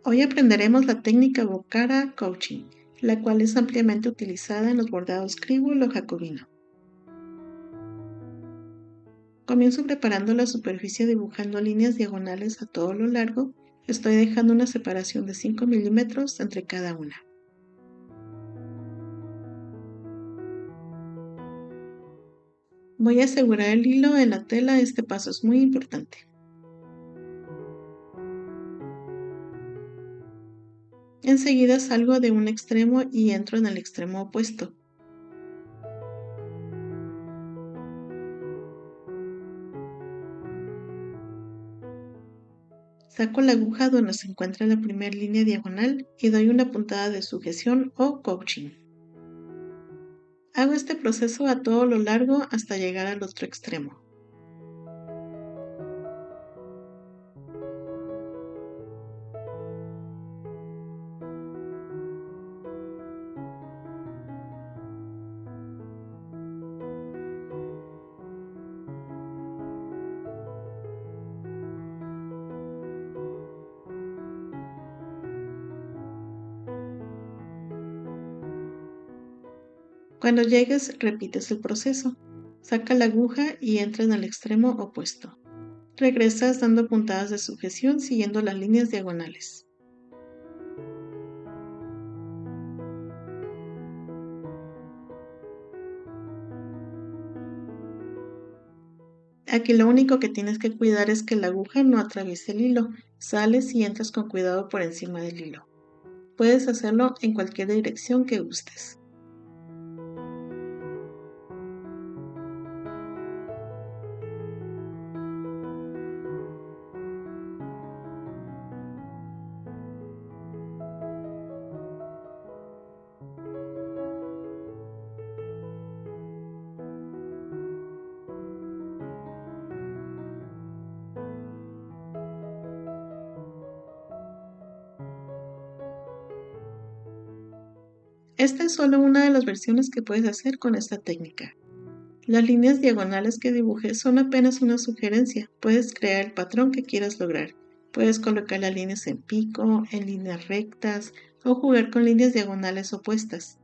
Hoy aprenderemos la técnica Bocara Coaching, la cual es ampliamente utilizada en los bordados cribul o jacobino. Comienzo preparando la superficie dibujando líneas diagonales a todo lo largo. Estoy dejando una separación de 5 milímetros entre cada una. Voy a asegurar el hilo en la tela, este paso es muy importante. Enseguida salgo de un extremo y entro en el extremo opuesto. Saco la aguja donde se encuentra la primera línea diagonal y doy una puntada de sujeción o coaching. Hago este proceso a todo lo largo hasta llegar al otro extremo. Cuando llegues, repites el proceso. Saca la aguja y entra en el extremo opuesto. Regresas dando puntadas de sujeción siguiendo las líneas diagonales. Aquí lo único que tienes que cuidar es que la aguja no atraviese el hilo. Sales y entras con cuidado por encima del hilo. Puedes hacerlo en cualquier dirección que gustes. Esta es solo una de las versiones que puedes hacer con esta técnica. Las líneas diagonales que dibujé son apenas una sugerencia. Puedes crear el patrón que quieras lograr. Puedes colocar las líneas en pico, en líneas rectas o jugar con líneas diagonales opuestas.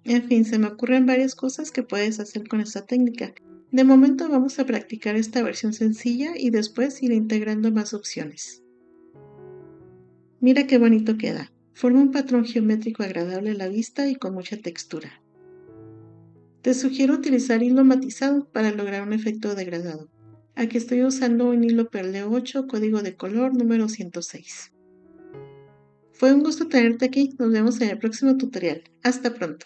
En fin, se me ocurren varias cosas que puedes hacer con esta técnica. De momento vamos a practicar esta versión sencilla y después ir integrando más opciones. Mira qué bonito queda. Forma un patrón geométrico agradable a la vista y con mucha textura. Te sugiero utilizar hilo matizado para lograr un efecto degradado. Aquí estoy usando un hilo Perle 8, código de color número 106. Fue un gusto tenerte aquí. Nos vemos en el próximo tutorial. Hasta pronto.